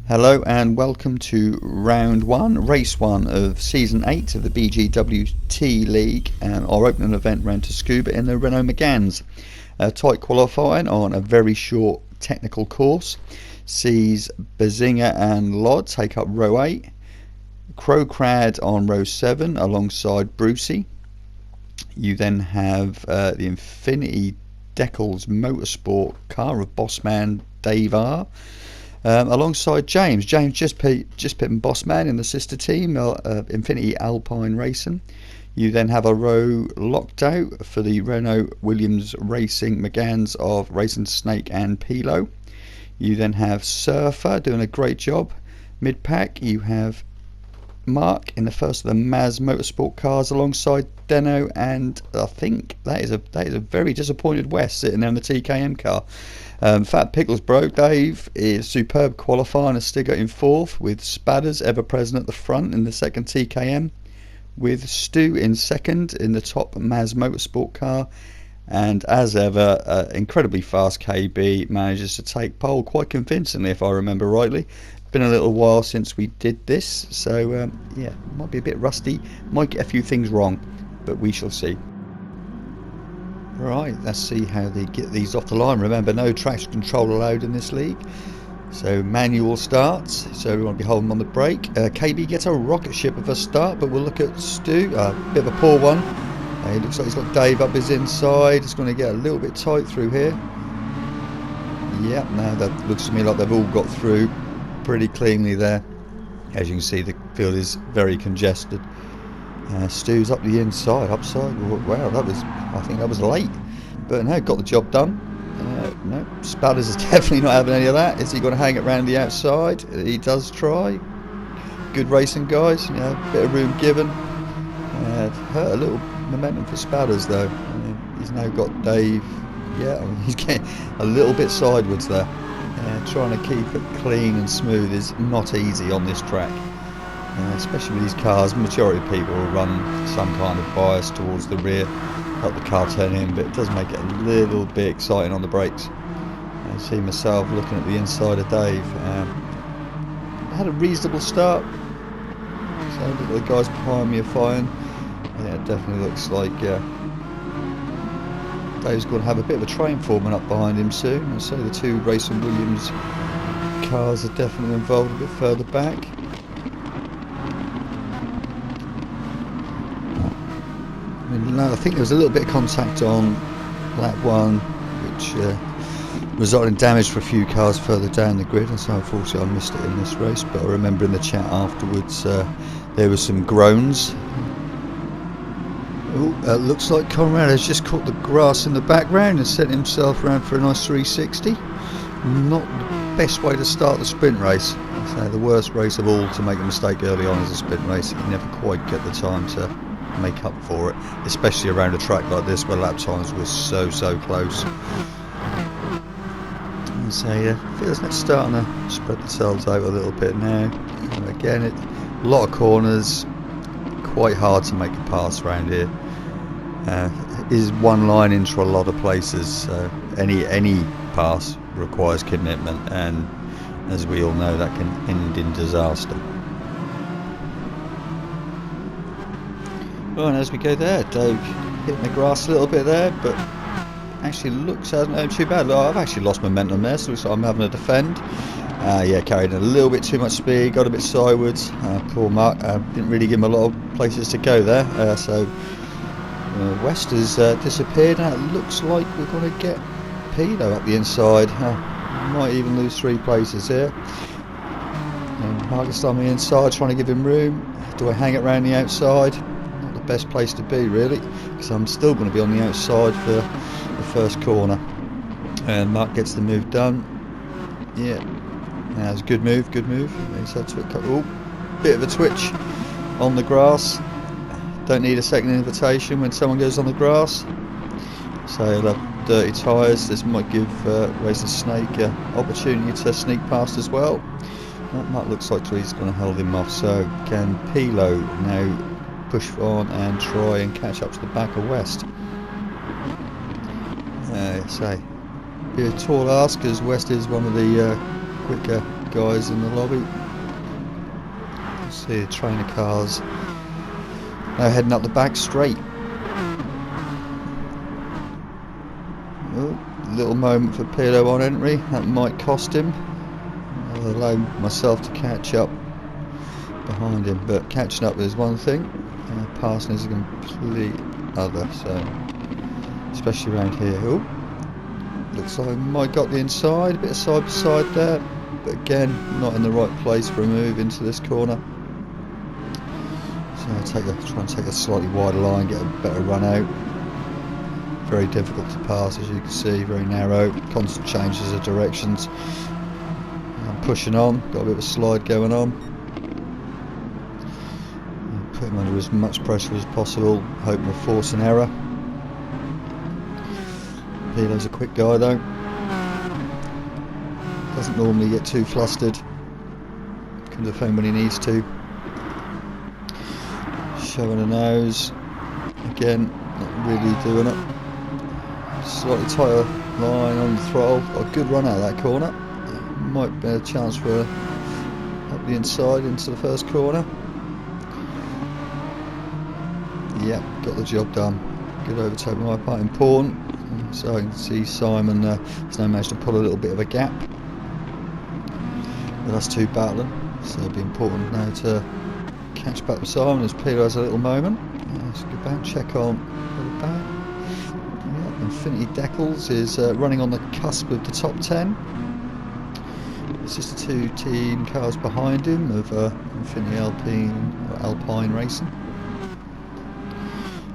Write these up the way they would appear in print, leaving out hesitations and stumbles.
Hello and welcome to round 1, race 1 of season 8 of the BGWT League and our opening event round to Scuba in the Renault Megans. Tight qualifying on a very short technical course sees Bazinga and Lod take up row 8, Crowcrad on row 7 alongside Brucey. You then have the Infinity Decals Motorsport car of Bossman Dave R. Alongside James just pitting Bossman in the sister team, Infinity Alpine Racing. You then have a row locked out for the Renault Williams Racing Megans of Racing Snake and Pilo. You then have Surfer doing a great job. Mid-pack you have Mark in the first of the Maz Motorsport cars alongside Denno, and I think that is a very disappointed West sitting there in the TKM car. Fat Pickles broke. Dave is superb qualifying, has still got in fourth with Spadders ever present at the front in the second TKM, with Stu in second in the top Maz Motorsport car, and as ever incredibly fast KB manages to take pole quite convincingly if I remember rightly. Been a little while since we did this, so yeah, might be a bit rusty, might get a few things wrong, but we shall see. Right, let's see how they get these off the line. Remember, no traction control allowed in this league, so manual starts, so we want to be holding on the brake. KB gets a rocket ship of a start, but we'll look at Stu, a bit of a poor one. It looks like he's got Dave up his inside. It's going to get a little bit tight through here. Yep, now that looks to me like they've all got through pretty cleanly there. As you can see, the field is very congested. Stu's up the inside, upside. Wow, I think that was late, but no, got the job done. No, Spadders is definitely not having any of that. Is he going to hang it around the outside? He does try. Good racing, guys. You know, bit of room given. Hurt a little momentum for Spadders though. He's now got Dave. Yeah, he's getting a little bit sideways there. Trying to keep it clean and smooth is not easy on this track. Especially with these cars, majority of people will run some kind of bias towards the rear, help the car turn in, but it does make it a little bit exciting on the brakes. I see myself looking at the inside of Dave. I had a reasonable start, so the guys behind me are fine. Yeah, it definitely looks like Dave's going to have a bit of a train forming up behind him soon, and so the two Racing Williams cars are definitely involved a bit further back. I think there was a little bit of contact on lap 1, which resulted in damage for a few cars further down the grid, and so unfortunately I missed it in this race. But I remember in the chat afterwards there were some groans. Looks like Conrad has just caught the grass in the background and sent himself around for a nice 360. Not the best way to start the sprint race. So the worst race of all to make a mistake early on is a sprint race. You never quite get the time to make up for it, especially around a track like this where lap times were so close. And so yeah, feels like it's starting to spread themselves out a little bit now. And again, a lot of corners, quite hard to make a pass around here. Is one line into a lot of places, so any pass requires commitment, and as we all know, that can end in disaster. Well, and as we go there, Dave hitting the grass a little bit there, but actually hasn't too bad. I've actually lost momentum there, so it looks like I'm having to defend. Yeah, carried a little bit too much speed, got a bit sideways. Poor Mark, didn't really give him a lot of places to go there, so West has disappeared, and it looks like we're going to get Pino up the inside. Might even lose 3 places here. Marcus on the inside, trying to give him room. Do I hang it around the outside? Not the best place to be really, because I'm still going to be on the outside for the first corner. And Mark gets the move done. Yeah, that's a good move. He's had to bit of a twitch on the grass. Don't need a second invitation when someone goes on the grass. So they'll have dirty tyres. This might give Racing Snake an opportunity to sneak past as well. That looks like he's going to hold him off. So can Pilo now push on and try and catch up to the back of West? So be a tall ask, because West is one of the quicker guys in the lobby. See the trainer cars now heading up the back straight. Oh, little moment for Pirlo on entry, that might cost him. I'll allow myself to catch up behind him, but catching up is one thing, passing is a complete other, so especially around here. Oh, looks like I might got the inside, a bit of side by side there, but again not in the right place for a move into this corner. So I'll try and take a slightly wider line, get a better run out. Very difficult to pass, as you can see, very narrow, constant changes of directions. I'm pushing on, got a bit of a slide going on. Put him under as much pressure as possible, hoping to force an error. Pilo's a quick guy though. Doesn't normally get too flustered. Can defend when he needs to. Showing a nose. Again, not really doing it. Slightly tighter line on the throttle. Got a good run out of that corner. Might be a chance for up the inside into the first corner. Yep, got the job done. Good overtake on my part, important. So I can see Simon has now managed to pull a little bit of a gap with us two battling. So it'll be important now to catch back with Simon as Peter has a little moment. Let's go back, check on the back. Yep, Infinity Decals is running on the cusp of the top 10. It's just the two team cars behind him of Infinity Alpine Racing.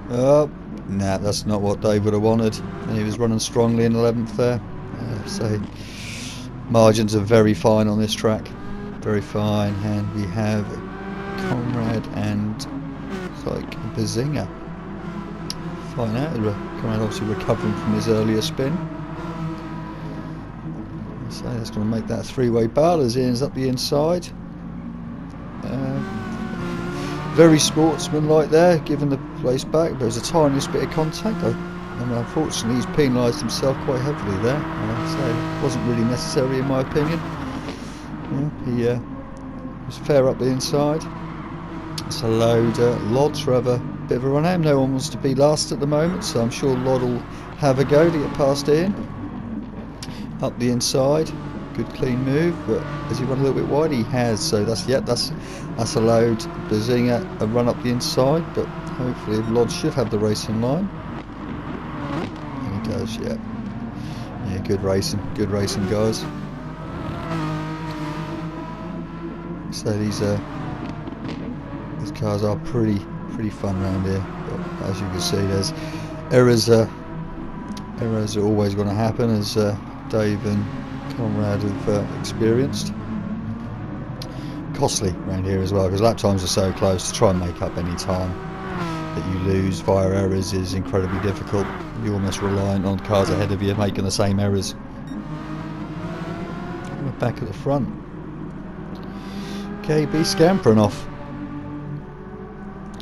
Nah, that's not what Dave would have wanted. He was running strongly in 11th there. So margins are very fine on this track, very fine. And we have Conrad and it's like Bazinga. Fine out. Conrad obviously recovering from his earlier spin. So that's going to make that a three-way battle as he ends up the inside. Very sportsmanlike there, giving the place back, but there's a tiniest bit of contact, and unfortunately he's penalised himself quite heavily there. So it wasn't really necessary in my opinion. Yeah, he was fair up the inside. It's allowed Lod to have a bit of a run out. No one wants to be last at the moment, so I'm sure Lod will have a go to get past Ian. Up the inside. Good clean move, but has he run a little bit wide? He has, so that's allowed Bazinga a run up the inside, but hopefully Lod should have the racing line. And he does, yeah. Yeah, good racing guys. So these cars are pretty fun around here, but as you can see there's errors are always going to happen, as Dave and Conrad have experienced. Costly around here as well, because lap times are so close. To try and make up any time that you lose via errors is incredibly difficult. You're almost reliant on cars ahead of you making the same errors. We're back at the front. KB scampering off.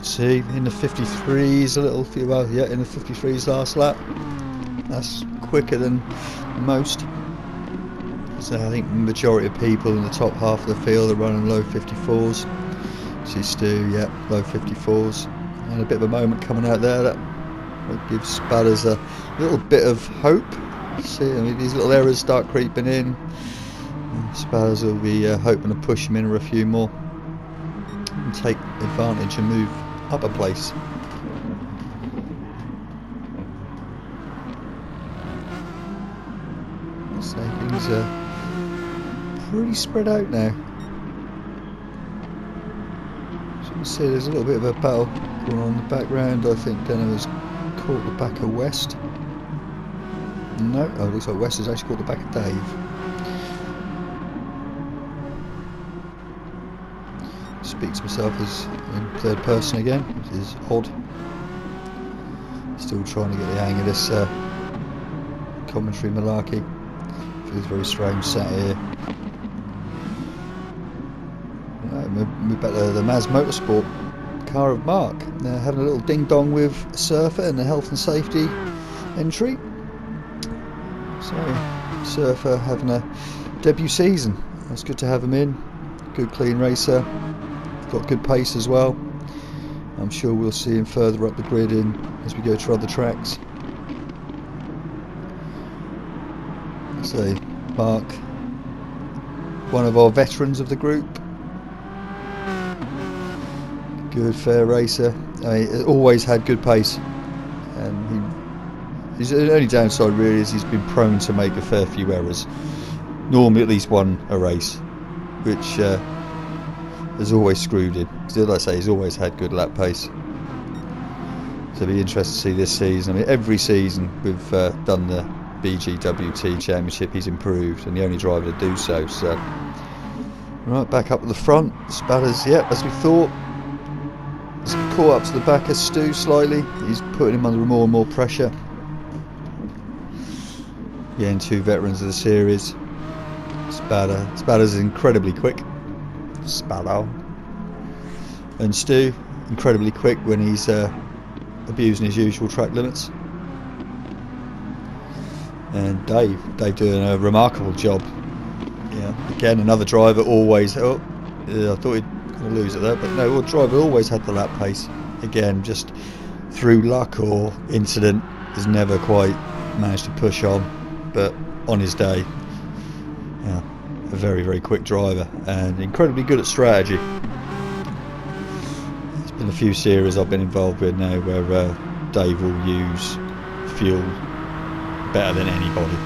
See, in the 53s a little, well, yeah, in the 53s last lap. That's quicker than most. So I think the majority of people in the top half of the field are running low 54s. See Stu, yeah, low 54s. And a bit of a moment coming out there that gives Spadders a little bit of hope. See, I mean, these little errors start creeping in. Spadders will be hoping to push him in a few more and take advantage and move up a place. So things are pretty spread out now. As you can see, there's a little bit of a battle going on in the background. I think Denno has caught the back of West. No, it looks like West has actually caught the back of Dave. Speak to myself as in third person again, which is odd. Still trying to get the hang of this commentary malarkey. Feels very strange sat here. Move back to the Maz Motorsport car of Mark. They're having a little ding dong with Surfer in the health and safety entry. So Surfer having a debut season It's good to have him in. Good clean racer. Got good pace as well. I'm sure we'll see him further up the grid as we go to other tracks. So Mark, one of our veterans of the group. Good, fair racer. He's always had good pace. His only downside really is he's been prone to make a fair few errors. Normally at least one a race, which has always screwed him. Because, like I say, he's always had good lap pace. So it'll be interesting to see this season. I mean, every season we've done the BGWT Championship, he's improved, and the only driver to do so. So, right, back up at the front. Spatters, yeah, as we thought. He's caught up to the back of Stu slightly. He's putting him under more and more pressure. Again, two veterans of the series. Spatter's incredibly quick. Spatter. And Stu, incredibly quick when he's abusing his usual track limits. And Dave doing a remarkable job. Yeah, again, another driver always. Oh, I thought he'd going to lose it there, but no, the driver always had the lap pace. Again, just through luck or incident, has never quite managed to push on. But on his day, yeah, a very, very quick driver and incredibly good at strategy. There's been a few series I've been involved with now where Dave will use fuel better than anybody.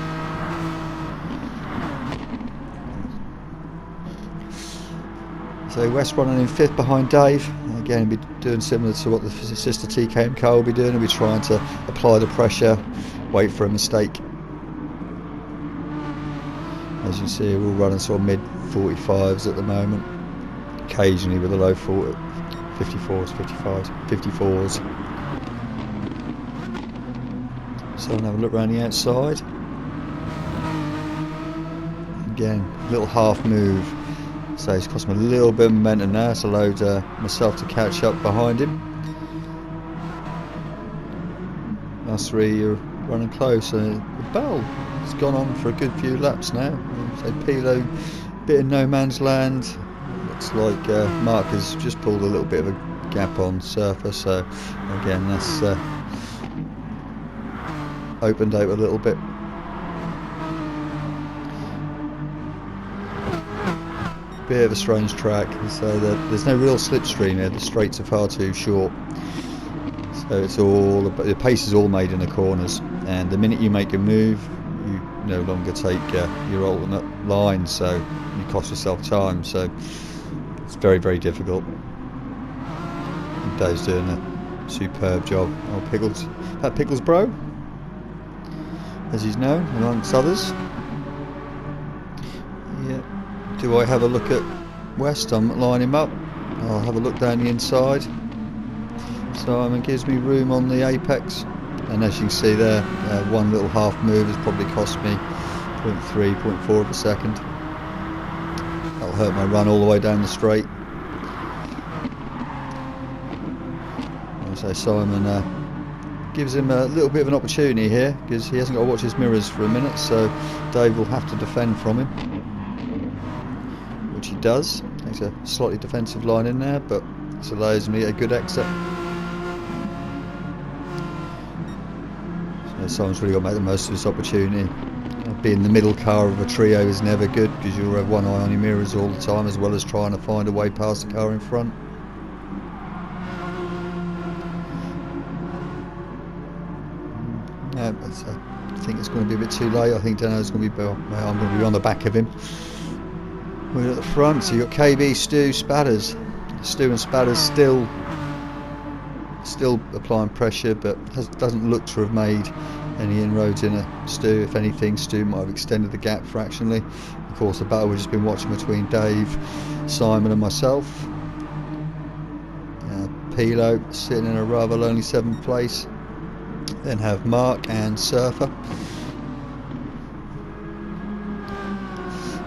So West running in 5th behind Dave. Again, he'll be doing similar to what the sister TKM car will be doing. He'll be trying to apply the pressure, wait for a mistake. As you see, we're all running sort of mid 45s at the moment, occasionally with a low 40, 54s, 55s, 54s. So I'll have a look around the outside. Again, little half move. So he's cost him a little bit of momentum now. It's allowed myself to catch up behind him. Last three are running close. The Bell has gone on for a good few laps now. So Pilo, bit in no man's land. Looks like Mark has just pulled a little bit of a gap on Surfer. So again, that's opened out a little bit. Bit of a strange track, so there's no real slipstream here. The straights are far too short, so it's all the pace is all made in the corners, and the minute you make a move you no longer take your ultimate line, so you cost yourself time. So it's very, very difficult. And Dave's doing a superb job. Oh, Pickles, that Pickles bro, as he's known amongst others. Yeah. Do I have a look at West? I'm lining him up. I'll have a look down the inside. Simon gives me room on the apex, and as you can see there, one little half move has probably cost me 0.3, 0.4 of a second. That'll hurt my run all the way down the straight. So Simon gives him a little bit of an opportunity here, because he hasn't got to watch his mirrors for a minute, so Dave will have to defend from him. Which he does. There's a slightly defensive line in there, but this allows me a good exit. So Simon's really got to make the most of this opportunity. Being the middle car of a trio is never good, because you'll have one eye on your mirrors all the time, as well as trying to find a way past the car in front. Yeah, but I think it's going to be a bit too late. I think Denno's going to be. I'm going to be on the back of him. We're at the front, so you've got KB, Stu, Spatters. Stu and Spatters still applying pressure, but doesn't look to have made any inroads in Stu. If anything, Stu might have extended the gap fractionally. Of course, the battle we've just been watching between Dave, Simon and myself. Pilo sitting in a rather lonely 7th place. Then have Mark and Surfer.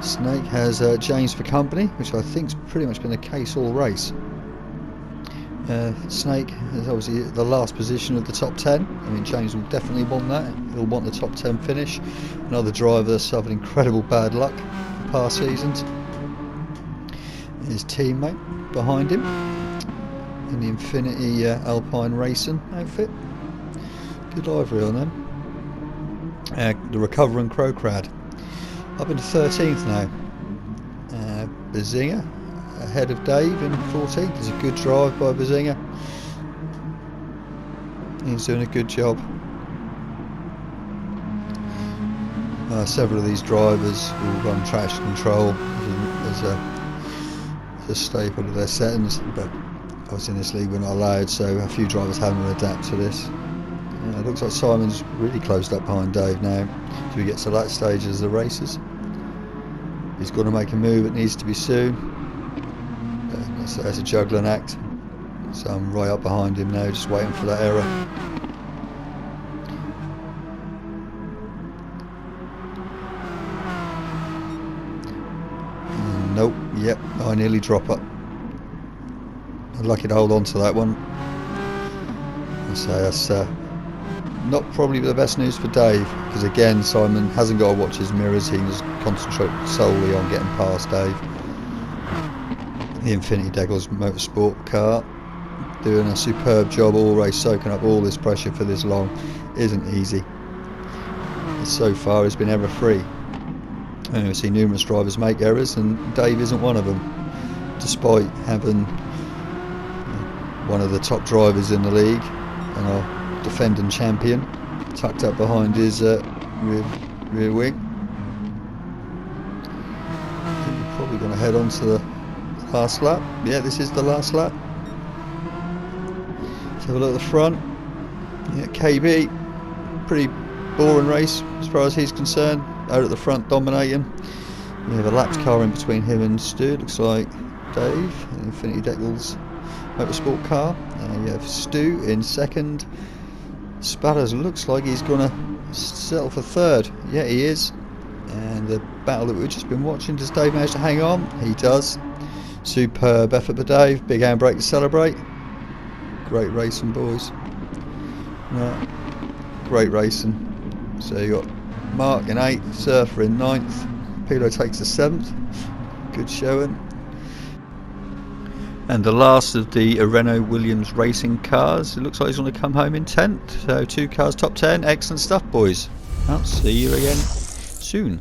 Snake has James for company, which I think's pretty much been the case all race. Snake is obviously the last position of the top 10. I mean, James will definitely want that. He'll want the top 10 finish. Another driver that's suffered incredible bad luck in past seasons. His teammate behind him in the Infinity Alpine Racing outfit. Good livery on them. The Recovering Crow Crowd up into 13th now. Bazinga ahead of Dave in 14th. It's a good drive by Bazinga. He's doing a good job. Several of these drivers will run traction control as a staple of their settings, but obviously in this league we're not allowed, so a few drivers having to adapt to this. It looks like Simon's really closed up behind Dave now as we get to that stage of the races. He's going to make a move, it needs to be soon. That's a juggling act, so I'm right up behind him now, just waiting for that error. Nope, yep, I nearly drop up. I'm lucky to hold on to that one. So that's not probably the best news for Dave, because again Simon hasn't got to watch his mirrors, he can just concentrate solely on getting past Dave. The Infinity Deggles Motorsport car doing a superb job all race, soaking up all this pressure for this long. Isn't easy. So far it's been error free. We've seen numerous drivers make errors, and Dave isn't one of them, despite having one of the top drivers in the league and our defending champion tucked up behind his rear wing. We're probably going to head on to the last lap. Yeah, this is the last lap. Let's have a look at the front. Yeah, KB, pretty boring race as far as he's concerned. Out at the front dominating. We have a lapped car in between him and Stu. Looks like Dave, Infinity Deggles Motorsport car. You have Stu in second. Spatters looks like he's gonna settle for third. Yeah, he is. And the battle that we've just been watching, does Dave manage to hang on? He does. Superb effort by Dave. Big handbrake to celebrate. Great racing, boys. Right. Great racing. So you got Mark in 8th, Surfer in 9th, Pilo takes the 7th, good showing. And the last of the Renault Williams racing cars, it looks like he's going to come home in 10th, so 2 cars top 10, excellent stuff boys. I'll see you again soon.